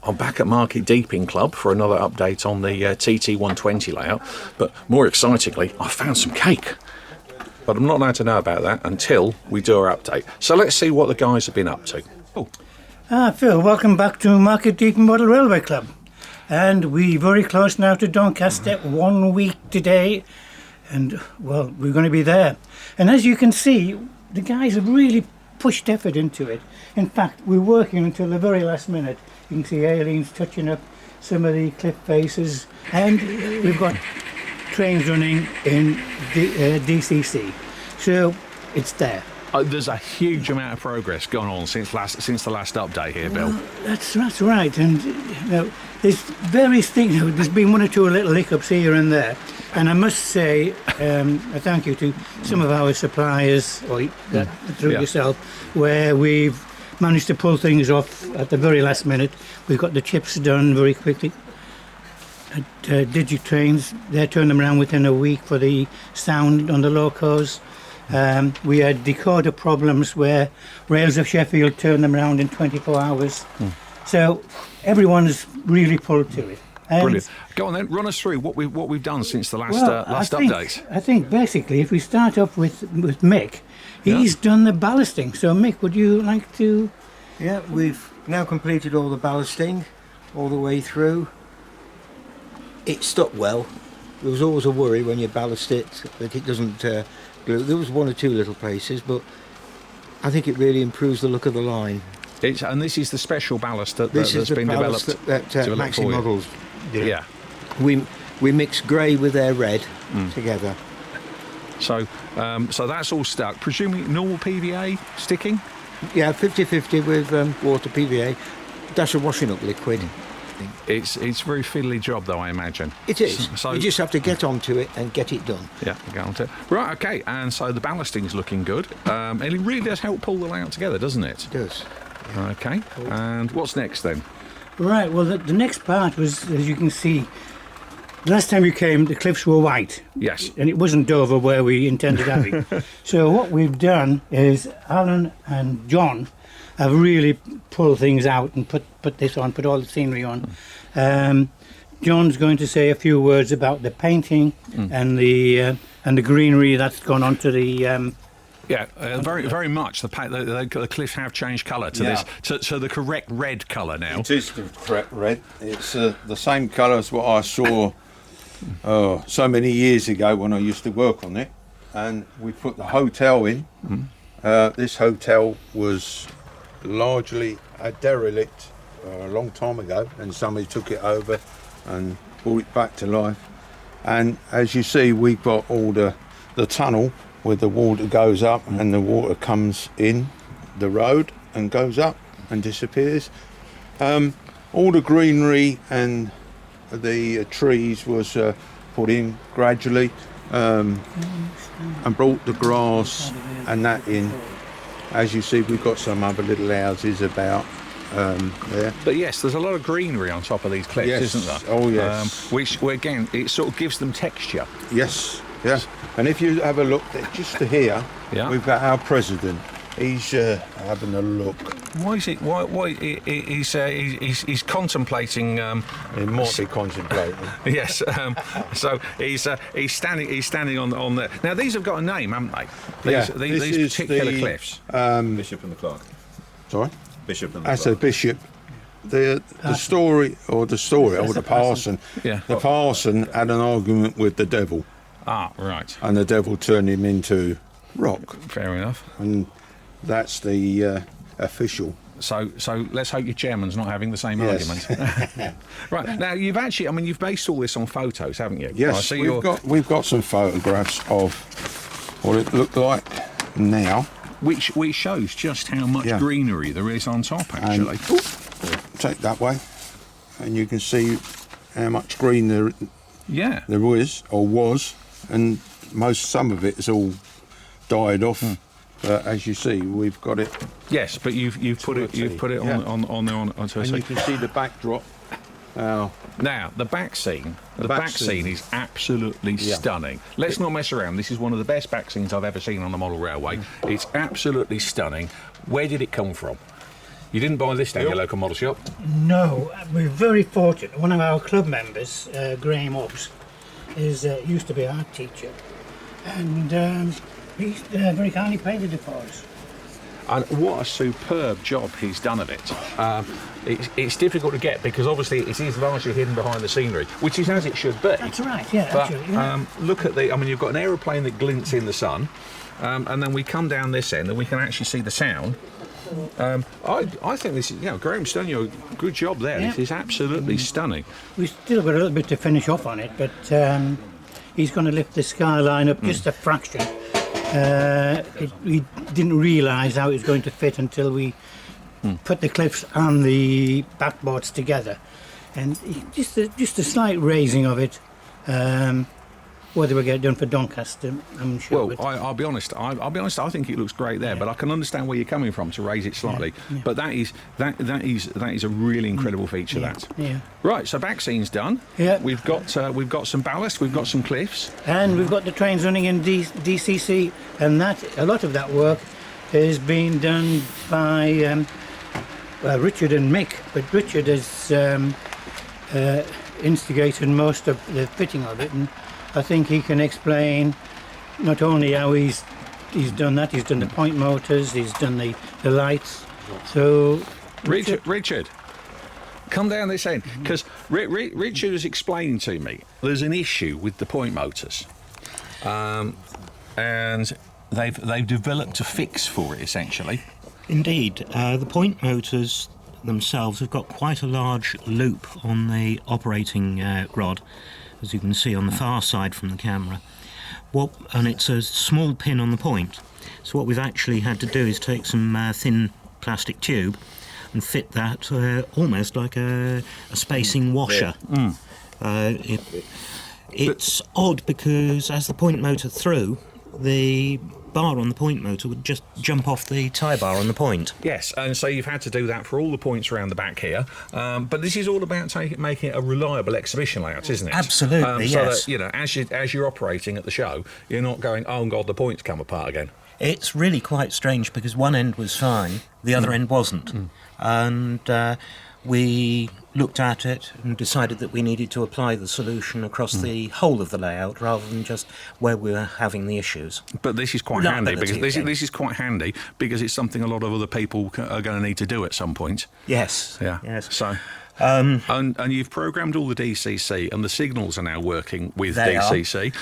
I'm back at Market Deeping Club for another update on the TT120 layout, but more excitingly, I found some cake. But I'm not allowed to know about that until we do our update. So let's see what the guys have been up to. Oh. Phil, welcome back to Market Deeping Model Railway Club. And we're very close now to Doncaster, 1 week today. And, well, we're going to be there. And as you can see, the guys have really pushed effort into it. In fact, we're working until the very last minute. You can see Aileen's touching up some of the cliff faces, and we've got trains running in DCC. So it's there. There's a huge amount of progress gone on since the last update here, Bill. Well, that's right. And there's various things. There's been one or two little hiccups here and there. And I must say a thank you to some of our suppliers, through yourself, where we've managed to pull things off at the very last minute. We've got the chips done very quickly. At Digitrains, they turned them around within a week for the sound on the locos. We had decoder problems where Rails of Sheffield turned them around in 24 hours. So everyone's really pulled to it. And brilliant. Go on then, run us through what we've done since the last update. I think basically, if we start off with Mick, he's done the ballasting. So Mick, would you like to? Yeah, we've now completed all the ballasting all the way through. It stuck well. There was always a worry when you ballast it that it doesn't glue. There was one or two little places, but I think it really improves the look of the line. And this is the special ballast that's been developed. That Maxi models do. Yeah. We mix grey with their red together. So that's all stuck. Presumably normal PVA sticking? Yeah, 50-50 with water PVA. Dash of washing up liquid. It's a very fiddly job, though, I imagine. It is. So you just have to get onto it and get it done. Yeah, get onto it. Right, okay. And so the ballasting's looking good. And it really does help pull the layout together, doesn't it? It does. Yeah. Okay. And what's next then? Right. Well, the next part was, as you can see, last time you came, the cliffs were white. Yes. And it wasn't Dover where we intended having. So what we've done is Alan and John have really pulled things out and put this on, put all the scenery on. John's going to say a few words about the painting and the greenery that's gone onto the. Very much. The cliffs have changed colour to this, to the correct red colour now. It is the correct red. It's the same colour as what I saw so many years ago when I used to work on it. And we put the hotel in. This hotel was largely a derelict a long time ago, and somebody took it over and brought it back to life. And as you see, we've got all the tunnel where the water goes up and the water comes in the road and goes up and disappears. All the greenery and the trees was put in gradually, and brought the grass and that in. As you see, we've got some other little houses about there. But yes, there's a lot of greenery on top of these cliffs, isn't there? Oh yes. Which again, it sort of gives them texture. Yes, yeah. And if you have a look, just to here, we've got our president. He's having a look. Why is it? Why he's contemplating? He might be contemplating. Yes. So he's standing on there. Now these have got a name, haven't they? These particular cliffs. Bishop and the Clerk. Sorry. Bishop and the That's Clerk. a bishop. The parson. Yeah. The parson had an argument with the devil. Ah, right. And the devil turned him into rock. Fair enough. And that's the official. So let's hope your chairman's not having the same argument. Right, now you've based all this on photos, haven't you? Yes, we've got some photographs of what it looked like now. Which shows just how much greenery there is on top, actually. Take that way, and you can see how much green there is, or was, and some of it is all died off. But as you see, we've got it. Yes, but you've put it on onto a and you can see the backdrop. Now the back scene. The back scene is absolutely stunning. Let's not mess around. This is one of the best back scenes I've ever seen on the model railway. It's absolutely stunning. Where did it come from? You didn't buy this down your local model shop? No, we're very fortunate. One of our club members, Graham Hobbs, used to be our art teacher, and he's very kindly painted it for us. And what a superb job he's done of it. It's difficult to get because obviously it is largely hidden behind the scenery, which is as it should be. That's right, yeah, But actually. Yeah. look at you've got an aeroplane that glints in the sun, and then we come down this end and we can actually see the sound. I think this is, Graham's done you a good job there. Yeah. This is absolutely stunning. We've still got a little bit to finish off on it, but he's going to lift the skyline up just a fraction. We didn't realise how it was going to fit until we put the cliffs and the backboards together, and just a slight raising of it. Whether we get it done for Doncaster, I'm sure. Well, I'll be honest. I'll be honest. I think it looks great there, but I can understand where you're coming from to raise it slightly. Yeah. But that is a really incredible feature. That. Yeah. Right. So back scene's done. Yeah. We've got some ballast. We've got some cliffs. And we've got the trains running in DCC, and a lot of that work is being done by Richard and Mick. But Richard has instigated most of the fitting of it, and I think he can explain not only how he's done that, he's done the point motors, he's done the lights. So Richard, come down this end, because Richard was explaining to me there's an issue with the point motors, and they've developed a fix for it essentially. Indeed, the point motors themselves have got quite a large loop on the operating rod, as you can see on the far side from the camera. And it's a small pin on the point. So what we've actually had to do is take some thin plastic tube and fit that almost like a spacing washer. It's odd because as the point motor threw, the bar on the point motor would just jump off the tie bar on the point. Yes, and so you've had to do that for all the points around the back here. But this is all about making it a reliable exhibition layout, isn't it? Absolutely, yes. So that, as you're operating at the show, you're not going, oh God, the points come apart again. It's really quite strange because one end was fine, the other end wasn't. And we looked at it and decided that we needed to apply the solution across the whole of the layout rather than just where we were having the issues. But this is quite handy because this is quite handy because it's something a lot of other people are going to need to do at some point. Yes. Yeah. Yes. So. And you've programmed all the DCC and the signals are now working with DCC.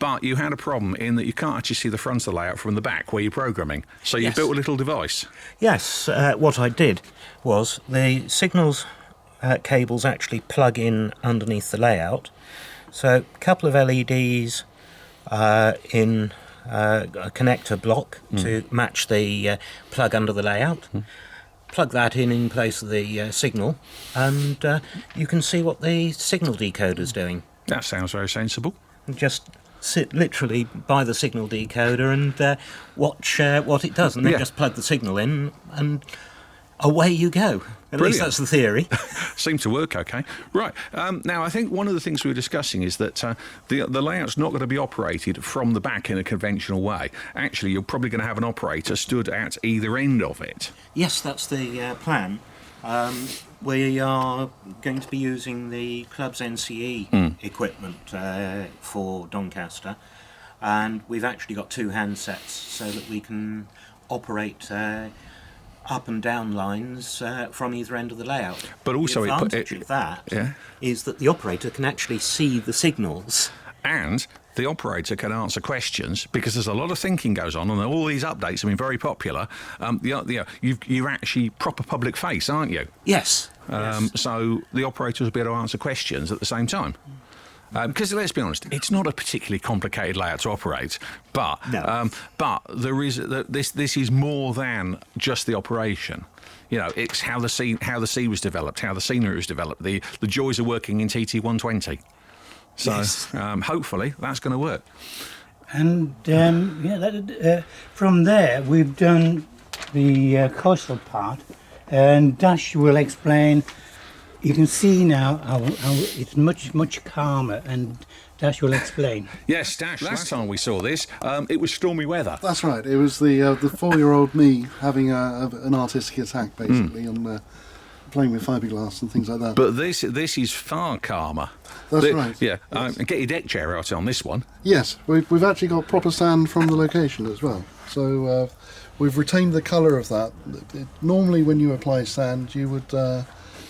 But you had a problem in that you can't actually see the front of the layout from the back where you're programming. So you built a little device. Yes. What I did was the signals cables actually plug in underneath the layout. So a couple of LEDs in a connector block to match the plug under the layout. Plug that in place of the signal, and you can see what the signal decoder's doing. That sounds very sensible. Just sit literally by the signal decoder and watch what it does, and then just plug the signal in, and away you go. At least that's the theory. Seems to work okay. Right. Now, I think one of the things we were discussing is that the layout's not going to be operated from the back in a conventional way. Actually, you're probably going to have an operator stood at either end of it. Yes, that's the plan. We are going to be using the club's NCE equipment for Doncaster, and we've actually got two handsets so that we can operate up and down lines from either end of the layout. But also the advantage of that is that the operator can actually see the signals. And the operator can answer questions because there's a lot of thinking goes on, and all these updates have been very popular. You're actually proper public face, aren't you? Yes. So the operators will be able to answer questions at the same time. Because let's be honest, it's not a particularly complicated layout to operate, but but there is this is more than just the operation. It's how the sea was developed, how the scenery was developed, the joys of working in TT 120. So hopefully that's going to work. And from there we've done the coastal part, and Dash will explain. You can see now how it's much calmer, and Dash will explain. Yes, Dash, last time we saw this, it was stormy weather. That's right. It was the 4-year-old me having an artistic attack, basically, on playing with fiberglass and things like that. But this is far calmer. That's right. Yeah, Yes. and get your deck chair out on this one. Yes, we've actually got proper sand from the location as well. So we've retained the colour of that. Normally when you apply sand, you would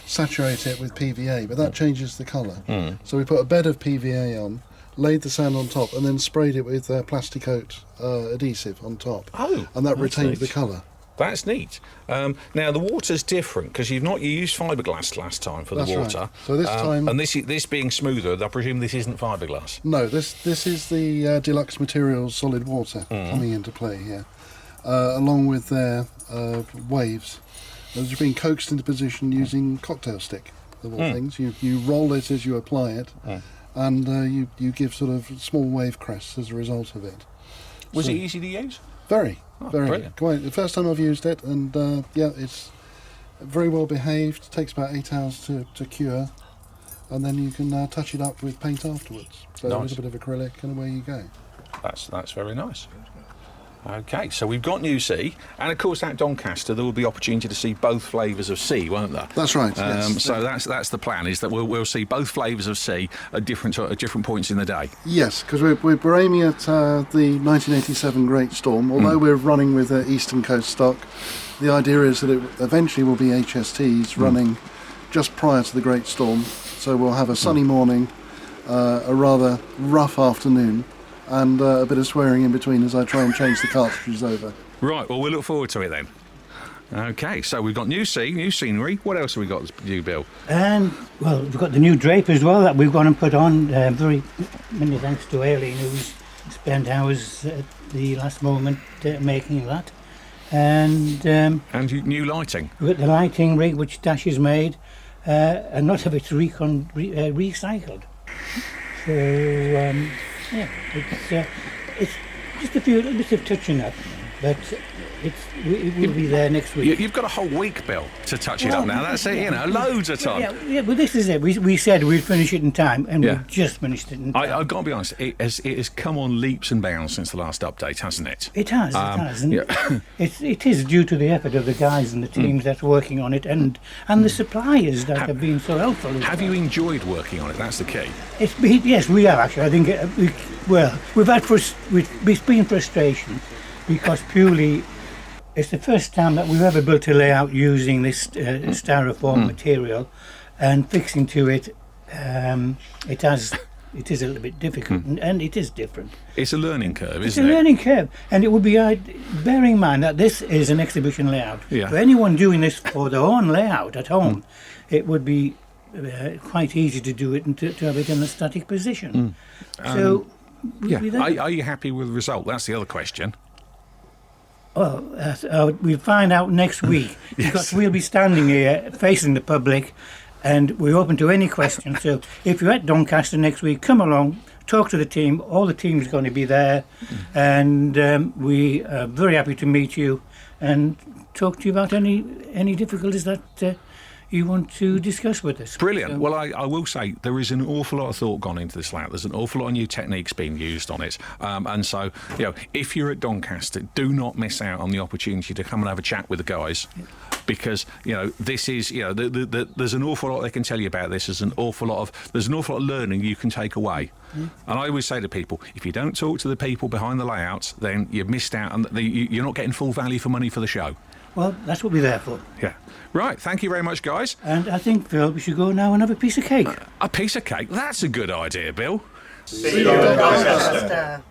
saturate it with PVA, but that changes the colour. So we put a bed of PVA on, laid the sand on top, and then sprayed it with Plasticoat adhesive on top. Oh, and that that's retained neat. the colour. That's neat. Now the water's different because you've not used fiberglass last time for That's the right. water. So this time- and this being smoother, I presume this isn't fiberglass. No, this is the Deluxe Materials solid water coming into play here, along with their waves. Those are being coaxed into position using cocktail stick, of all things. You roll it as you apply it, and you give sort of small wave crests as a result of it. Was So- it easy to use? Very, Oh, very. brilliant. Quite. The first time I've used it, and it's very well behaved. Takes about 8 hours to cure, and then you can touch it up with paint afterwards. So a Nice. little bit of acrylic, and away you go. That's very nice. Okay, so we've got New Sea, and of course at Doncaster there will be opportunity to see both flavours of sea, won't there? That's right. Yes. So that's the plan, is that we'll see both flavours of sea at different points in the day. Yes, because we're aiming at the 1987 Great Storm. Although we're running with Eastern Coast stock, the idea is that it eventually will be HSTs running just prior to the Great Storm. So we'll have a sunny morning, a rather rough afternoon, and a bit of swearing in between as I try and change the cartridges over. Right, well we'll look forward to it then. Okay, so we've got new sea, new scenery. What else have we got to do, Bill? And, well, we've got the new drape as well that we've gone and put on. Very many thanks to Aileen, who's spent hours at the last moment making that. And New lighting. we've got the lighting rig, which Dash has made, and not of it's recycled. So, it's just a few little bits of touching up, but it will be there next week. You've got a whole week, Bill, to touch it up now. That's it, loads of time. Yeah, well, this is it. We said we'd finish it in time, and Yeah. we've just finished it in time. I've got to be honest, it has come on leaps and bounds since the last update, hasn't it? It has, and yeah. it is due to the effort of the guys and the teams that's working on it, and the suppliers that have been so helpful. as Have well. you enjoyed working on it? That's the key. It's been, yes, we have actually. I think we've had it's been frustration because purely it's the first time that we've ever built a layout using this styrofoam material, and fixing to it. It is a little bit difficult, and it is different. It's a learning curve, It's isn't a it? learning curve, and it would be bearing in mind that this is an exhibition layout. Yeah. For anyone doing this for their own layout at home, it would be quite easy to do it and to have it in a static position. So, Yeah. with that- Are you happy with the result? That's the other question. well, we'll find out next week because we'll be standing here facing the public, and we're open to any questions. So, if you're at Doncaster next week, come along. Talk to the team. All the team is going to be there, and we are very happy to meet you and talk to you about any difficulties that you want to discuss with us. Brilliant. So- Well, I will say there is an awful lot of thought gone into this layout. There's an awful lot of new techniques being used on it. And so, if you're at Doncaster, do not miss out on the opportunity to come and have a chat with the guys. Because, this is, there's an awful lot they can tell you about this. There's an awful lot of learning you can take away. And I always say to people, if you don't talk to the people behind the layouts, then you've missed out and you're not getting full value for money for the show. Well, that's what we're there for. Yeah. Right. Thank you very much, guys. And I think, Phil, we should go now and have a piece of cake. A piece of cake. That's a good idea, Bill. See you, Doncaster.